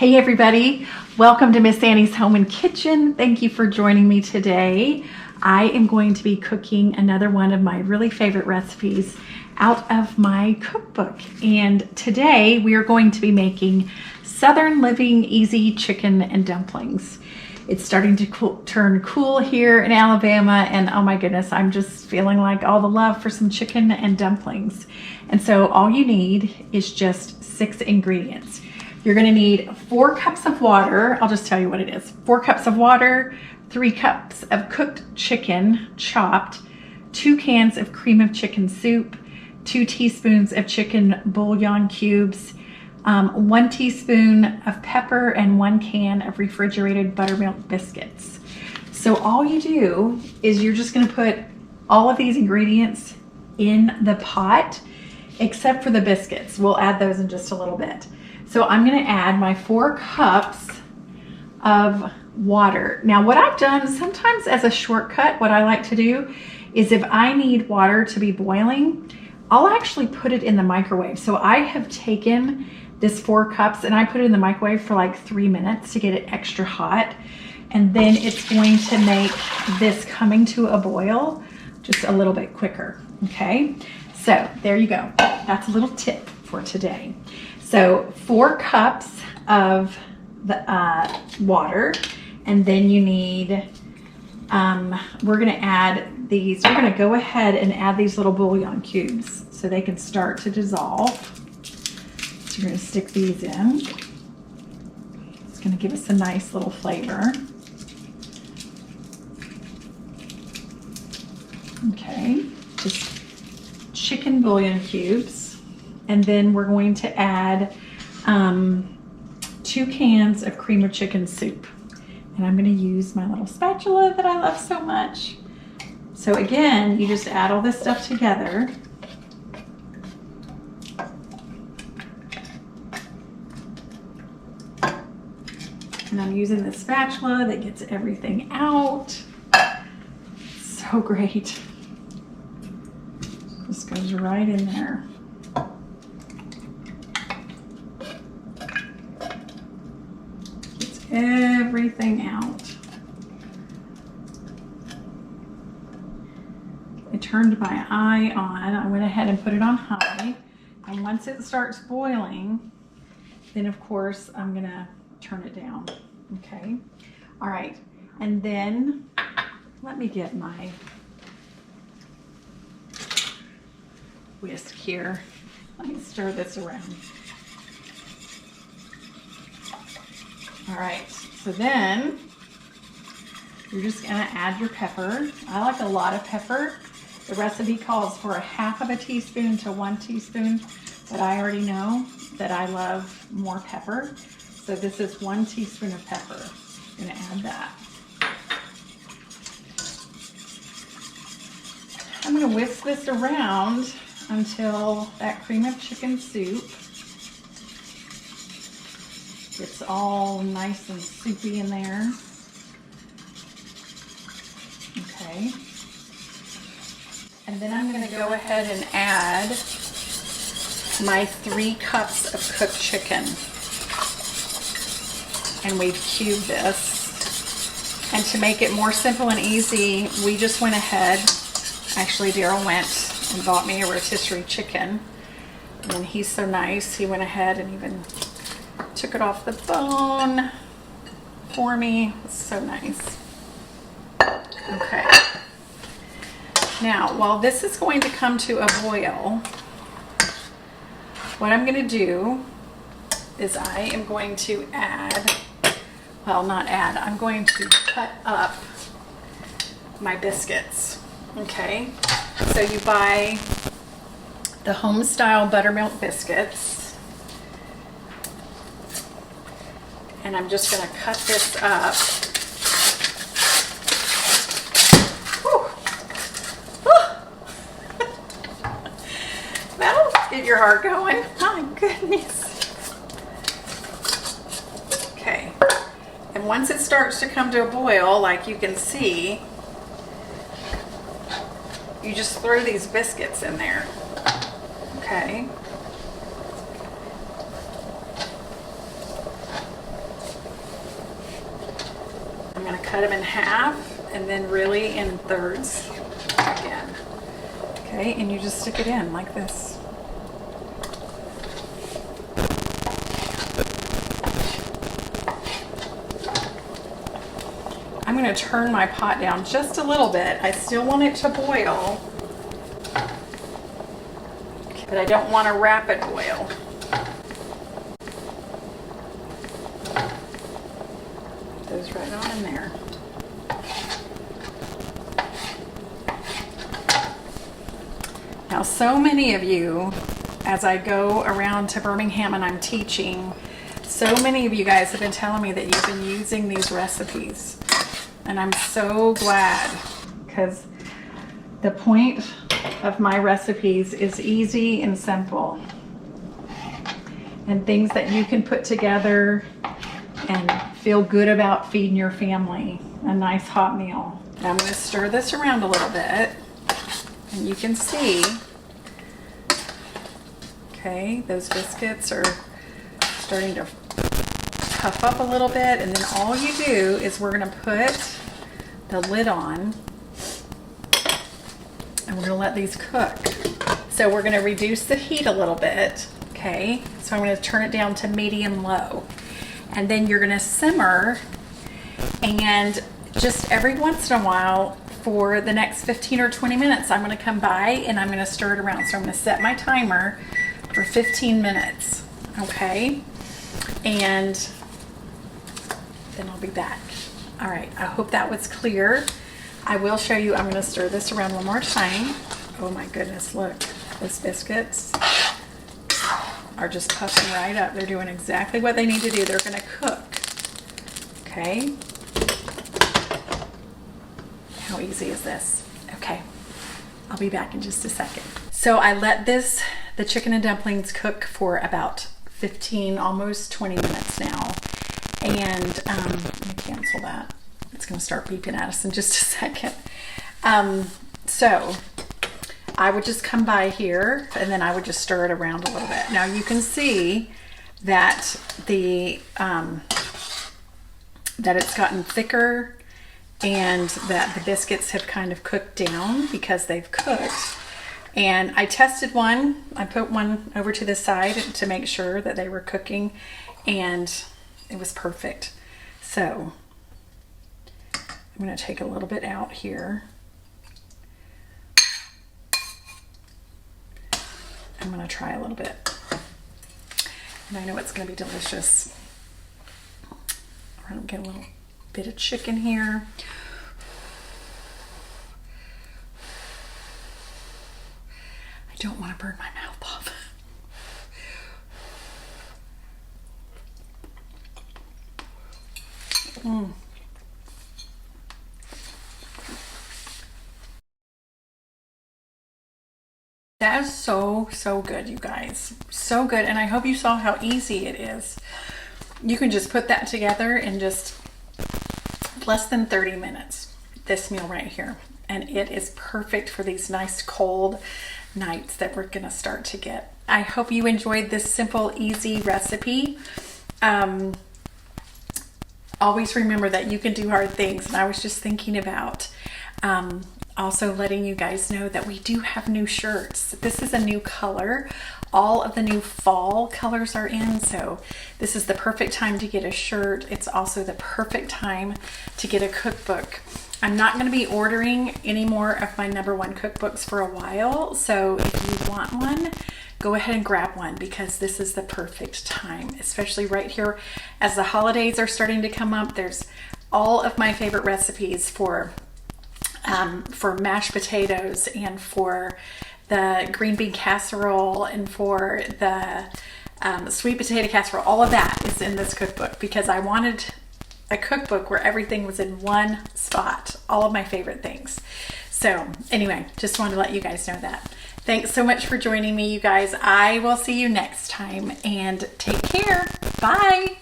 Hey everybody, welcome to Miss Annie's Home and Kitchen. Thank you for joining me today. I am going to be cooking another one of my really favorite recipes out of my cookbook. And today we are going to be making Southern Living Easy Chicken and Dumplings. It's starting to turn cool here in Alabama, and oh my goodness, I'm just feeling like all the love for some chicken and dumplings. And so all you need is just 6 ingredients. You're going to need 4 cups of water. I'll just tell you what it is. 4 cups of water, 3 cups of cooked chicken, chopped, 2 cans of cream of chicken soup, 2 teaspoons of chicken bouillon cubes, 1 teaspoon of pepper, and 1 can of refrigerated buttermilk biscuits. So all you do is you're just going to put all of these ingredients in the pot, except for the biscuits. We'll add those in just a little bit. So I'm going to add my 4 cups of water. Now what I've done sometimes as a shortcut, what I like to do is if I need water to be boiling, I'll actually put it in the microwave. So I have taken this 4 cups and I put it in the microwave for like 3 minutes to get it extra hot. And then it's going to make this coming to a boil just a little bit quicker. Okay, so there you go. That's a little tip for today. So 4 cups of the water, and then you need, we're gonna add these, we're gonna go ahead and add these little bouillon cubes so they can start to dissolve. So you're gonna stick these in. It's gonna give us a nice little flavor. Okay, just chicken bouillon cubes. And then we're going to add 2 cans of cream of chicken soup. And I'm going to use my little spatula that I love so much. So again, you just add all this stuff together. And I'm using the spatula that gets everything out. So great. This goes right in there. Everything out. I turned my eye on. I went ahead and put it on high. And once it starts boiling, then of course I'm gonna turn it down. Okay. All right. And then let me get my whisk here. Let me stir this around. All right, so then you're just gonna add your pepper. I like a lot of pepper. The recipe calls for 1/2 teaspoon to 1 teaspoon, but I already know that I love more pepper. So this is 1 teaspoon of pepper. I'm gonna add that. I'm gonna whisk this around until that cream of chicken soup it's all nice and soupy in there. Okay. And then I'm going to go ahead and add my 3 cups of cooked chicken. And we've cubed this. And to make it more simple and easy, we just went ahead, actually Daryl went and bought me a rotisserie chicken. And he's so nice, he went ahead and even took it off the bone for me. It's so nice. Okay. Now, while this is going to come to a boil, what I'm going to do is I am going to add, well, not add, I'm going to cut up my biscuits. Okay. So you buy the home style buttermilk biscuits. And I'm just going to cut this up. That'll get your heart going. My goodness. Okay. And once it starts to come to a boil, like you can see, you just throw these biscuits in there. Okay. going to cut them in half and then really in thirds again. Okay, and you just stick it in like this. I'm going to turn my pot down just a little bit. I still want it to boil, but I don't want a rapid boil. Put those right on in there. Now, so many of you, as I go around to Birmingham and I'm teaching, so many of you guys have been telling me that you've been using these recipes. And I'm so glad, because the point of my recipes is easy and simple. And things that you can put together and feel good about feeding your family a nice hot meal. Now I'm going to stir this around a little bit. And you can see, okay, those biscuits are starting to puff up a little bit, and then all you do is we're going to put the lid on and we're going to let these cook. So we're going to reduce the heat a little bit, okay? So I'm going to turn it down to medium low, and then you're going to simmer, and just every once in a while for the next 15 or 20 minutes, I'm going to come by and I'm going to stir it around. So I'm going to set my timer for 15 minutes, okay? And then I'll be back. All right, I hope that was clear. I will show you, I'm going to stir this around one more time. Oh my goodness, look, those biscuits are just puffing right up. They're doing exactly what they need to do. They're going to cook, okay? How easy is this? Okay, I'll be back in just a second. So I let the chicken and dumplings cook for about 15, almost 20 minutes now. And let me cancel that. It's going to start beeping at us in just a second. So I would just come by here and then I would just stir it around a little bit. Now you can see that that it's gotten thicker, and that the biscuits have kind of cooked down because they've cooked. And I tested one. I put one over to the side to make sure that they were cooking, and it was perfect. So I'm going to take a little bit out here. I'm going to try a little bit, and I know it's going to be delicious. We're going to get a little bit of chicken here. I don't want to burn my mouth off. That is so good, you guys. So good. And I hope you saw how easy it is. You can just put that together in just less than 30 minutes, this meal right here. And it is perfect for these nice cold nights that we're gonna start to get. I hope you enjoyed this simple, easy recipe. Always remember that you can do hard things. And I was just thinking about also letting you guys know that we do have new shirts. This is a new color. All of the new fall colors are in, so this is the perfect time to get a shirt. It's also the perfect time to get a cookbook. I'm not going to be ordering any more of my #1 cookbooks for a while, so if you want one, go ahead and grab one, because this is the perfect time, especially right here as the holidays are starting to come up. There's all of my favorite recipes for mashed potatoes, and for the green bean casserole, and for the sweet potato casserole. All of that is in this cookbook, because I wanted a cookbook where everything was in one spot, all of my favorite things. So anyway, just wanted to let you guys know that. Thanks so much for joining me, you guys. I will see you next time, and take care. Bye.